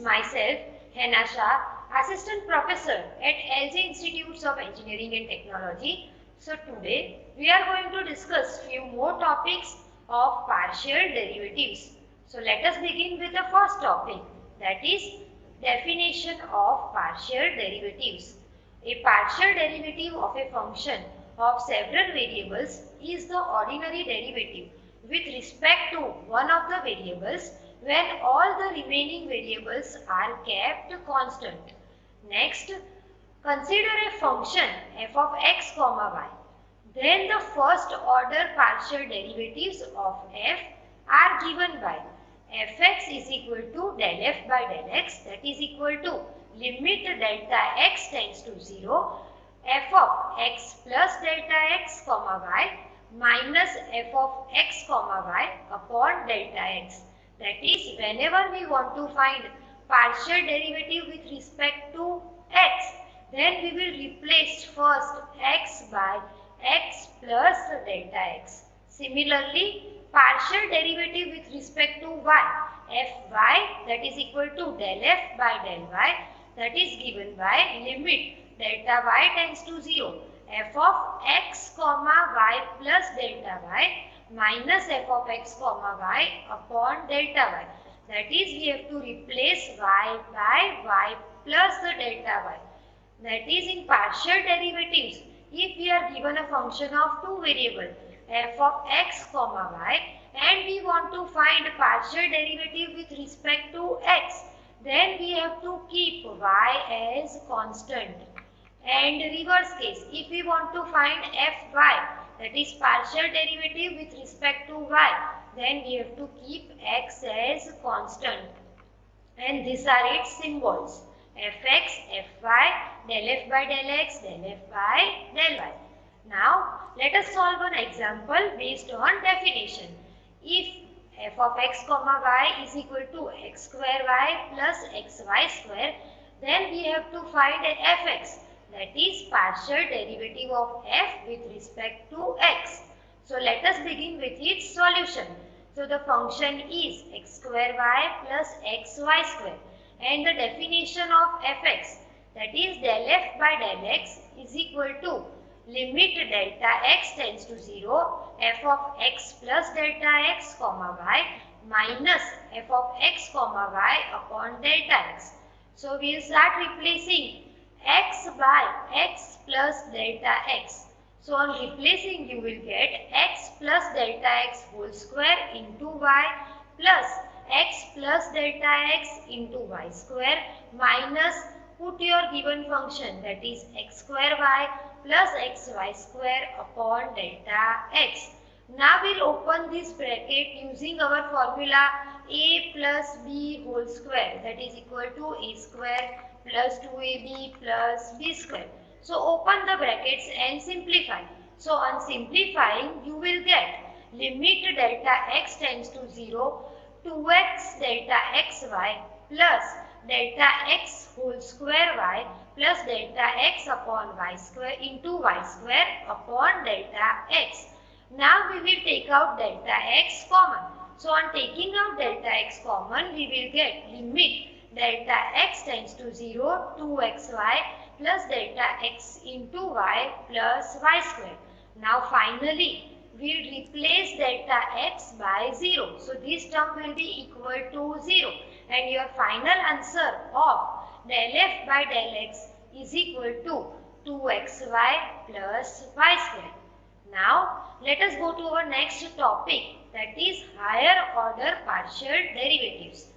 myself, Henasha, Assistant Professor at LJ Institutes of Engineering and Technology. So today we are going to discuss few more topics of partial derivatives. So let us begin with the first topic, that is definition of partial derivatives. A partial derivative of a function of several variables is the ordinary derivative with respect to one of the variables when all the remaining variables are kept constant. Next, consider a function f of x comma y. Then the first order partial derivatives of f are given by fx is equal to del f by del x, that is equal to limit delta x tends to 0, f of x plus delta x comma y minus f of x comma y upon delta x. That is, whenever we want to find partial derivative with respect to x, then we will replace first x by x plus delta x. Similarly, partial derivative with respect to y, fy, that is equal to del f by del y, that is given by limit delta y tends to 0, f of x comma y plus delta y minus f of x comma y upon delta y. That is, we have to replace y by y plus the delta y. That is, in partial derivatives, if we are given a function of two variables, f of x comma y, and we want to find partial derivative with respect to x, then we have to keep y as constant. And reverse case, if we want to find fy, that is partial derivative with respect to y, then we have to keep x as constant. And these are its symbols, fx, fy, del f by del x, del f by del y. Now, let us solve an example based on definition. If f of x comma y is equal to x square y plus xy square, then we have to find fx, that is partial derivative of f with respect to x. So let us begin with its solution. So the function is x square y plus xy square, and the definition of fx, that is del f by del x, is equal to limit delta x tends to 0, f of x plus delta x comma y minus f of x comma y upon delta x. So we will start replacing x by x plus delta x. So on replacing, you will get x plus delta x whole square into y plus x plus delta x into y square minus put your given function, that is x square y plus xy square upon delta x. Now we will open this bracket using our formula a plus b whole square, that is equal to a square plus 2ab plus b square. So open the brackets and simplify. So on simplifying, you will get limit delta x tends to 0, 2x delta xy plus delta x whole square y plus delta x upon y square into y square upon delta x. Now we will take out delta x common. So on taking out delta x common, we will get limit delta x tends to 0, 2xy plus delta x into y plus y square. Now finally, we will replace delta x by 0. So this term will be equal to 0. And your final answer of del f by del x is equal to 2xy plus y square. Now, let us go to our next topic, that is higher order partial derivatives.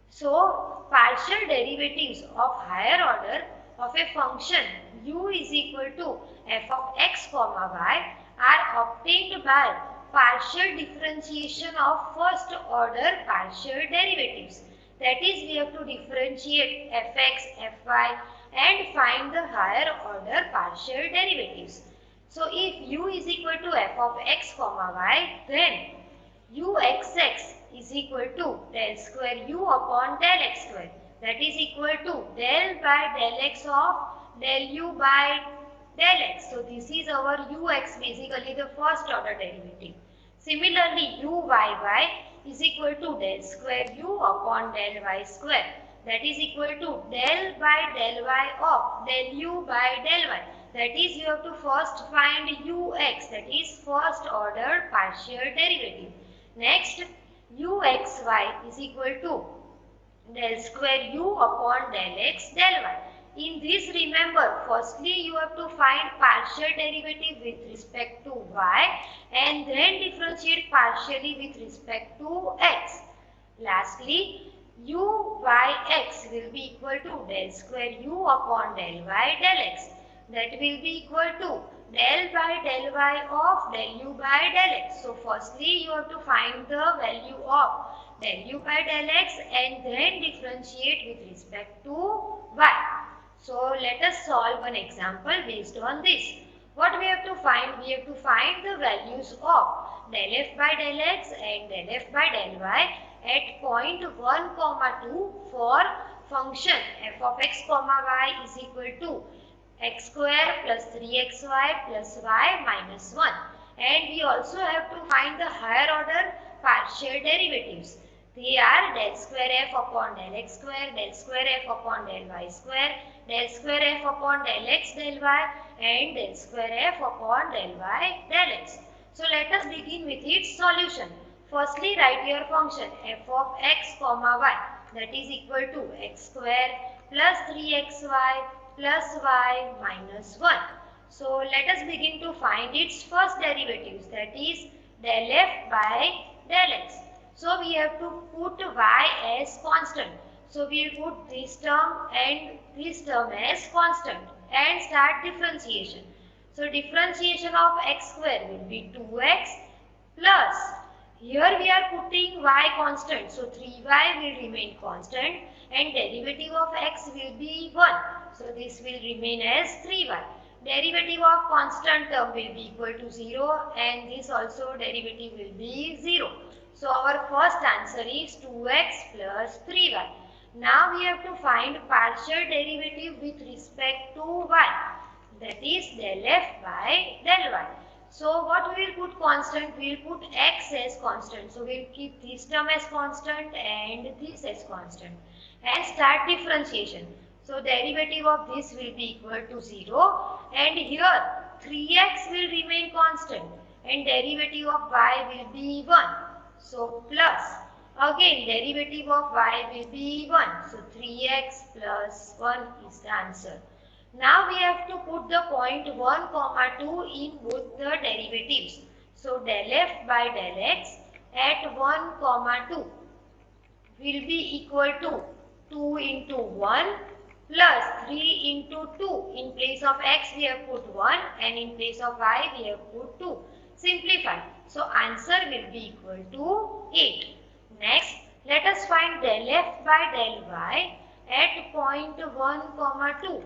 So, partial derivatives of higher order of a function u is equal to f of x comma y are obtained by partial differentiation of first order partial derivatives. That is, we have to differentiate fx, fy and find the higher order partial derivatives. So if u is equal to f of x comma y, then uxx is equal to del square u upon del x square, that is equal to del by del x of del u by del x. So this is our ux, basically the first order derivative. Similarly, uyy is equal to del square u upon del y square. that is equal to del by del y of del u by del y. That is, you have to first find ux, that is first order partial derivative. Next, uxy is equal to del square u upon del x del y. In this, remember, firstly you have to find partial derivative with respect to y and then differentiate partially with respect to x. Lastly, u by x will be equal to del square u upon del y del x. That will be equal to del by del y of del u by del x. So firstly you have to find the value of del u by del x and then differentiate with respect to y. So let us solve one example based on this. What we have to find? We have to find the values of del f by del x and del f by del y at point 1, 2 for function f of x, y is equal to x square plus 3xy plus y minus 1. And we also have to find the higher order partial derivatives. They are del square f upon del x square, del square f upon del y square, del square f upon del x del y and del square f upon del y del x. So let us begin with its solution. Firstly, write your function f of x, y, that is equal to x square plus 3xy plus y minus 1. So let us begin to find its first derivatives, that is del f by del x. So we have to put y as constant. So we will put this term and this term as constant and start differentiation. So differentiation of x square will be 2x plus, here we are putting y constant. So 3y will remain constant and derivative of x will be 1. So this will remain as 3y. Derivative of constant term will be equal to 0 and this also derivative will be 0. So our first answer is 2x plus 3y. Now we have to find partial derivative with respect to y, that is del f by del y. So what we will put constant? We will put x as constant. So we will keep this term as constant and this as constant and start differentiation. So derivative of this will be equal to 0 and here 3x will remain constant and derivative of y will be 1. So plus, again derivative of y will be 1. So 3x plus 1 is the answer. Now we have to put the point 1, 2 in both the derivatives. So del f by del x at 1, 2 will be equal to 2 into 1 plus 3 into 2. In place of x we have put 1 and in place of y we have put 2. Simplify. So answer will be equal to 8. Next, let us find del f by del y at point 1, 2.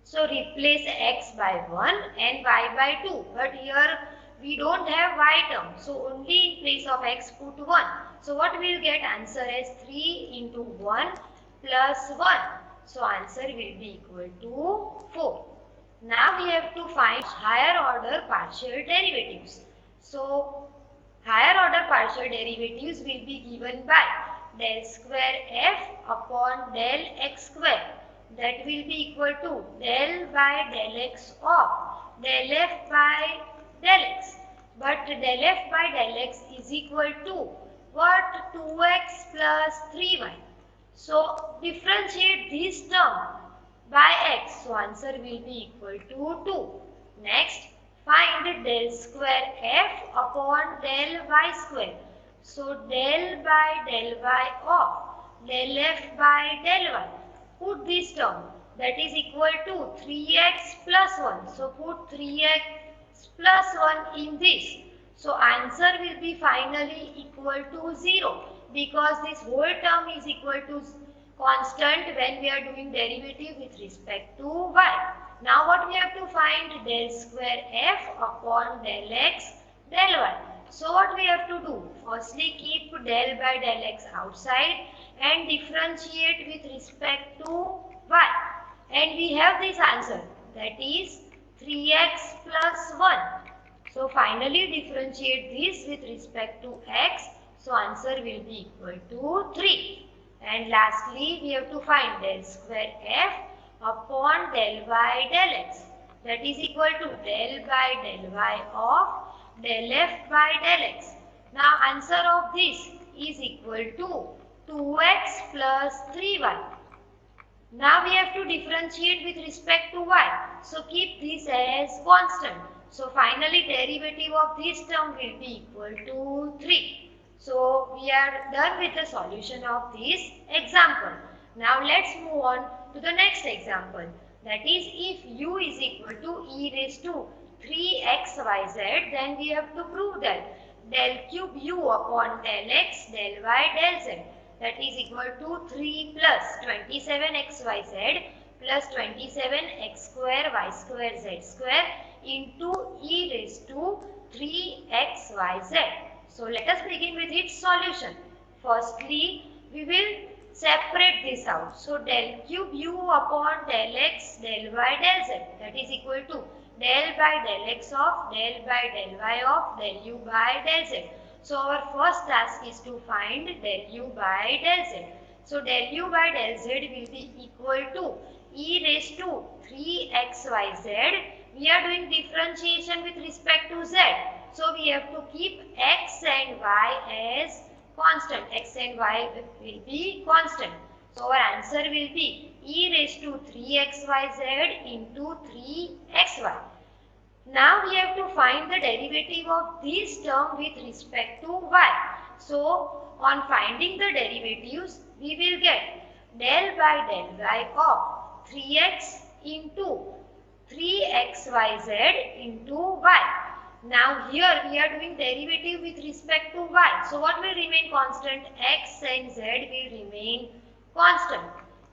So replace x by 1 and y by 2. But here we don't have y term. So only in place of x put 1. So what we will get? Answer as 3 into 1 plus 1. So answer will be equal to 4. Now we have to find higher order partial derivatives. So higher order partial derivatives will be given by del square f upon del x square. That will be equal to del by del x of del f by del x. But del f by del x is equal to what? 2x plus 3y. So differentiate this term by x. So answer will be equal to 2. Next, find del square f upon del y square. So del by del y of del f by del y. Put this term, that is equal to 3x plus 1. So put 3x plus 1 in this. So answer will be finally equal to 0 because this whole term is equal to constant when we are doing derivative with respect to y. Now what we have to find? Del square f upon del x del y. So what we have to do? Firstly keep del by del x outside and differentiate with respect to y. And we have this answer, that is 3x plus 1. So finally differentiate this with respect to x. So answer will be equal to 3. And lastly, we have to find del square f upon del y del x. That is equal to del by del y of del f by del x. Now answer of this is equal to 2x plus 3y. Now we have to differentiate with respect to y. So keep this as constant. So finally derivative of this term will be equal to 3. So we are done with the solution of this example. Now let's move on to the next example. That is, if u is equal to e raised to 3xyz, then we have to prove that del cube u upon del x del y del z, that is equal to 3 plus 27xyz plus 27x square y square z square into e raised to 3xyz. So let us begin with its solution. Firstly, we will separate this out. So del cube u upon del x del y del z, that is equal to del by del x of del by del y of del u by del z. So our first task is to find del u by del z. So del u by del z will be equal to e raised to 3xyz. We are doing differentiation with respect to z. So we have to keep x and y as constant. X and y will be constant. So our answer will be e raised to 3xyz into 3xy. Now we have to find the derivative of this term with respect to y. So on finding the derivatives, we will get del by del y of 3x into 3xyz into y. Now here we are doing derivative with respect to y. So what will remain constant? X and z will remain constant.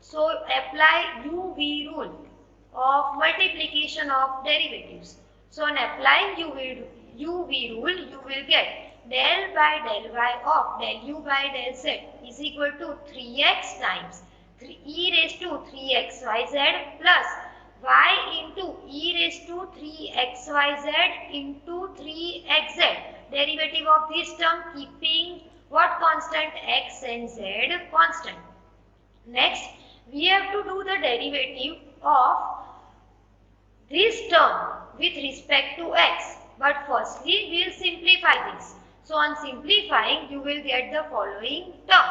So apply UV rule of multiplication of derivatives. So on applying UV rule, you will get del by del y of del u by del z is equal to 3x times e raised to 3xyz plus y into e raised to 3xyz into 3xz. Derivative of this term keeping what constant? X and z constant. Next, we have to do the derivative of this term with respect to x. But firstly, we will simplify this. So on simplifying, you will get the following term.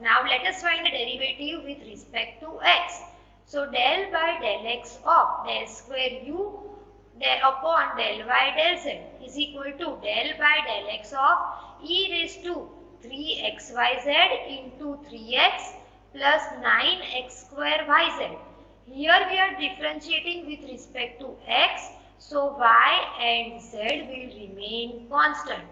Now let us find the derivative with respect to x. So del by del x of del square u upon del y del z is equal to del by del x of e raised to 3xyz into 3x plus 9x square yz. Here we are differentiating with respect to x, so y and z will remain constant.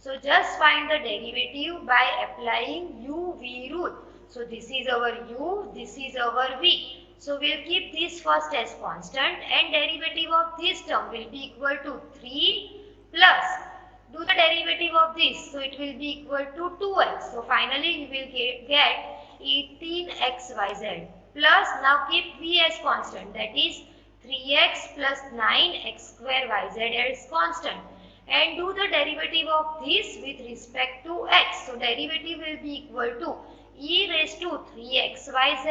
So just find the derivative by applying UV rule. So this is our u, this is our v. So we will keep this first as constant and derivative of this term will be equal to 3 plus, do the derivative of this, so it will be equal to 2x. So finally we will get 18xyz plus, now keep v as constant, that is 3x plus 9x square yz as constant, and do the derivative of this with respect to x. So derivative will be equal to e raised to 3xyz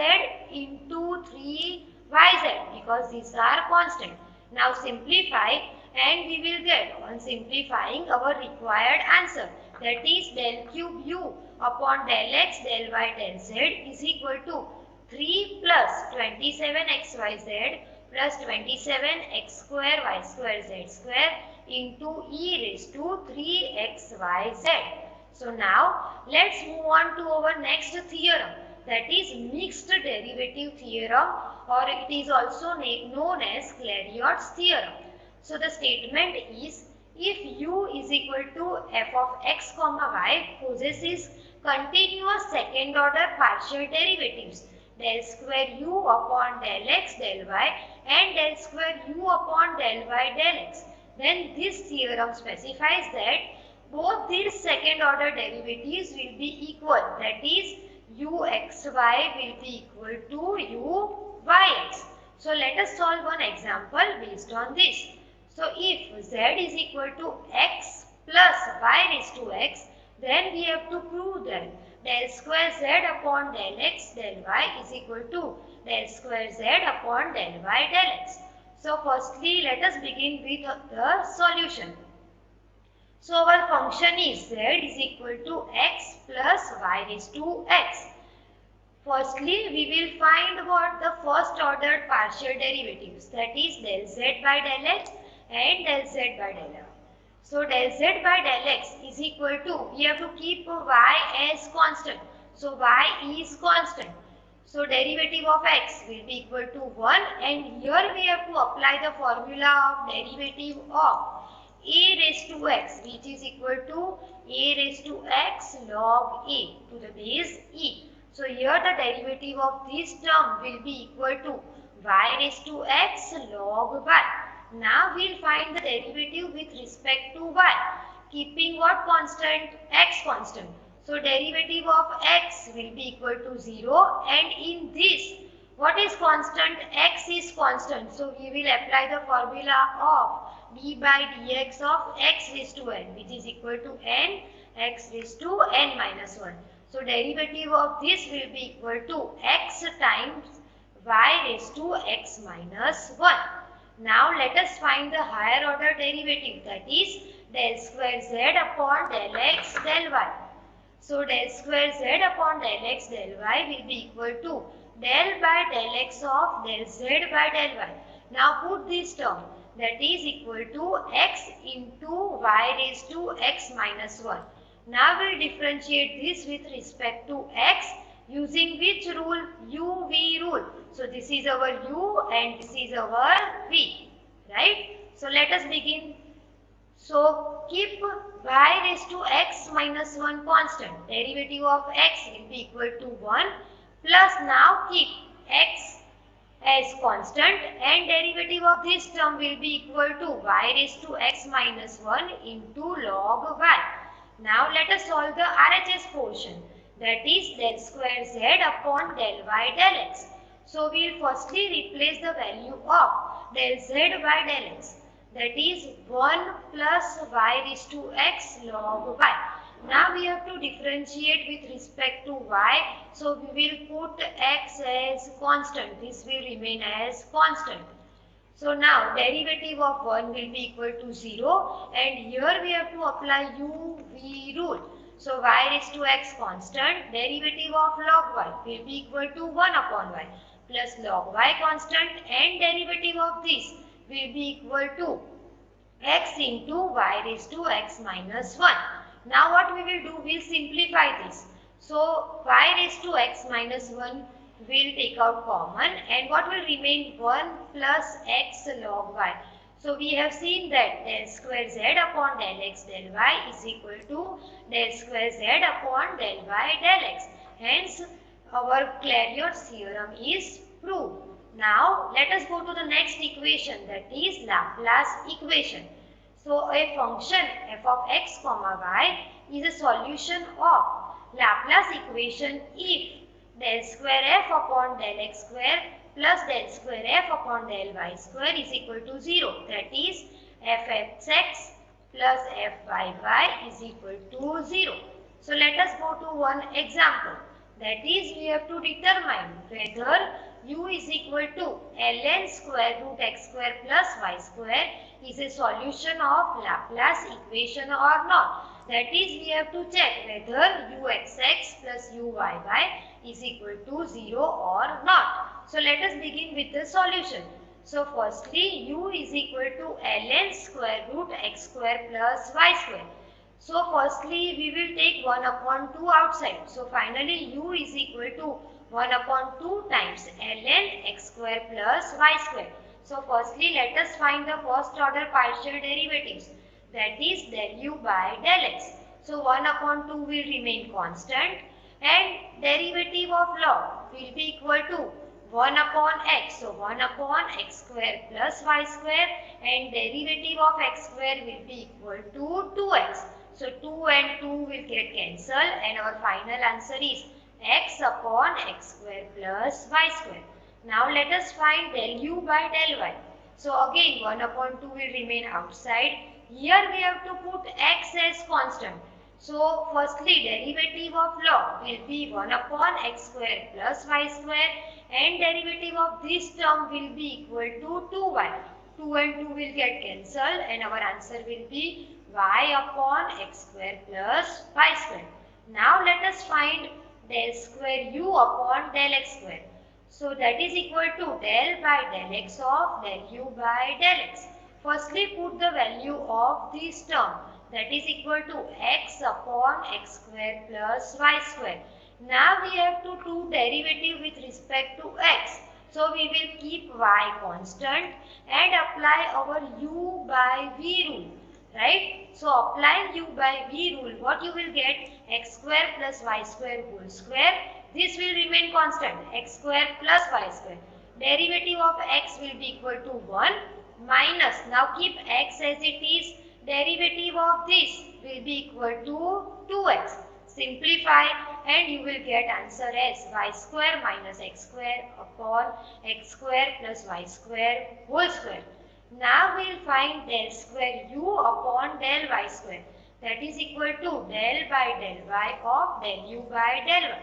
into 3yz because these are constant. Now simplify and we will get, on simplifying, our required answer, that is del cube u upon del x del y del z is equal to 3 plus 27xyz plus 27x square y square z square into e raised to 3xyz. So now let's move on to our next theorem, that is mixed derivative theorem, or it is also known as Clairaut's theorem. So the statement is, if u is equal to f of x comma y possesses continuous second order partial derivatives del square u upon del x del y and del square u upon del y del x, then this theorem specifies that both these second order derivatives will be equal, that is uxy will be equal to uyx. So let us solve one example based on this. So if z is equal to x plus y raised to x, Then we have to prove that del square z upon del x del y is equal to del square z upon del y del x. So firstly, let us begin with the solution. So our function is z is equal to x plus y raised to x. Firstly, we will find what the first ordered partial derivatives, that is del z by del x and del z by del y. So del z by del x is equal to, we have to keep y as constant. So y is constant. So derivative of x will be equal to 1, and here we have to apply the formula of derivative of a raised to x, which is equal to a raised to x log a to the base e. So here the derivative of this term will be equal to y raised to x log y. Now we will find the derivative with respect to y, keeping what constant? X constant. So derivative of x will be equal to 0, and in this, what is constant? X is constant. So we will apply the formula of d by dx of x raised to n, which is equal to n x raised to n minus 1. So derivative of this will be equal to x times y raised to x minus 1. Now let us find the higher order derivative, that is del square z upon del x del y. So del square z upon del x del y will be equal to del by del x of del z by del y. Now put this term, that is equal to x into y raised to x minus 1. Now we will differentiate this with respect to x using which rule? u-v rule. So this is our u and this is our v, right? So let us begin. So keep y raised to x minus 1 constant. Derivative of x will be equal to 1, plus now keep x as constant, and derivative of this term will be equal to y raised to x minus 1 into log y. Now let us solve the RHS portion, that is del square z upon del y del x. So we will firstly replace the value of del z by del x, that is 1 plus y raised to x log y. Now we have to differentiate with respect to y. So we will put x as constant. This will remain as constant. So now derivative of 1 will be equal to 0, and here we have to apply u-v rule. So y raised to x constant, derivative of log y will be equal to 1 upon y plus log y constant, and derivative of this will be equal to x into y raised to x minus 1. Now what we will do, we will simplify this. So y raised to x minus 1 will take out common, and what will remain? 1 plus x log y. So we have seen that del square z upon del x del y is equal to del square z upon del y del x. Hence our Clairaut's theorem is proved. Now let us go to the next equation, that is Laplace equation. So a function f of x comma y is a solution of Laplace equation if del square f upon del x square plus del square f upon del y square is equal to 0. That is fxx plus fyy is equal to 0. So let us go to one example. That is, we have to determine whether u is equal to ln square root x square plus y square is a solution of Laplace equation or not. That is, we have to check whether uxx plus uyy is equal to 0 or not. So let us begin with the solution. So firstly, u is equal to ln square root x square plus y square. So firstly, we will take 1 upon 2 outside. So finally, u is equal to 1 upon 2 times ln x square plus y square. So firstly, let us find the first order partial derivatives, that is del u by del x. So 1 upon 2 will remain constant, and derivative of log will be equal to 1 upon x. So 1 upon x square plus y square, and derivative of x square will be equal to 2x. So 2 and 2 will get cancelled, and our final answer is x upon x square plus y square. Now let us find del u by del y. So again 1 upon 2 will remain outside. Here we have to put x as constant. So firstly, derivative of log will be 1 upon x square plus y square, and derivative of this term will be equal to 2y. 2 and 2 will get cancelled and our answer will be y upon x square plus y square. Now let us find del square u upon del x square. So that is equal to del by del x of del u by del x. Firstly put the value of this term, that is equal to x upon x square plus y square. Now we have to do derivative with respect to x. So we will keep y constant and apply our u by v rule. Right? So applying u by v rule, what you will get? X square plus y square whole square. This will remain constant, x square plus y square. Derivative of x will be equal to 1 minus, now keep x as it is, derivative of this will be equal to 2x. Simplify and you will get answer as y square minus x square upon x square plus y square whole square. Now we will find del square u upon del y square, that is equal to del by del y of del u by del y.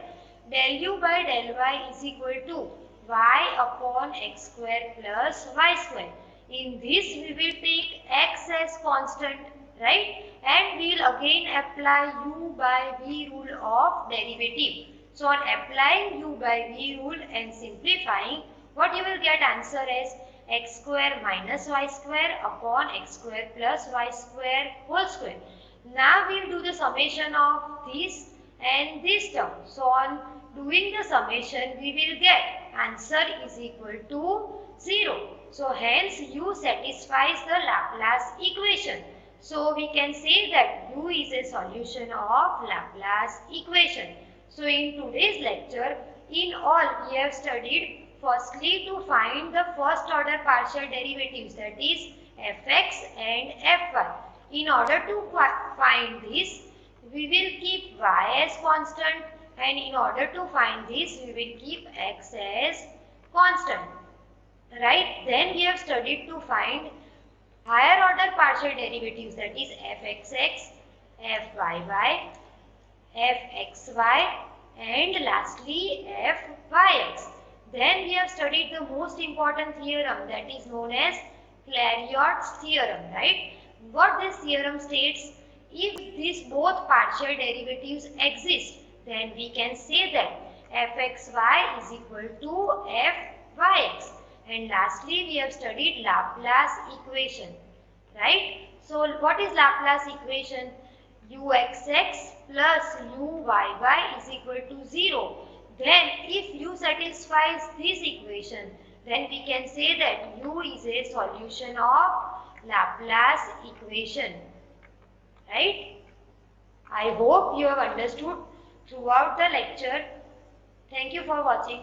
Del u by del y is equal to y upon x square plus y square. In this we will take x as constant, right? And we will again apply u by v rule of derivative. So on applying u by v rule and simplifying, what you will get answer as x square minus y square upon x square plus y square whole square. Now we will do the summation of this and this term. So on doing the summation, we will get answer is equal to 0. So hence u satisfies the Laplace equation. So we can say that u is a solution of Laplace equation. So in today's lecture, in all we have studied firstly to find the first order partial derivatives, that is fx and fy. In order to find this, we will keep y as constant, and in order to find this we will keep x as constant, right? Then we have studied to find higher order partial derivatives, that is fxx, fyy, fxy and lastly fyx. Then we have studied the most important theorem, that is known as Clairaut's theorem, right? What this theorem states, if these both partial derivatives exist, then we can say that fxy is equal to fyx. And lastly, we have studied Laplace equation, right? So what is Laplace equation? uxx plus uyy is equal to 0. Then if u satisfies this equation, then we can say that u is a solution of Laplace equation, right? I hope you have understood throughout the lecture. Thank you for watching.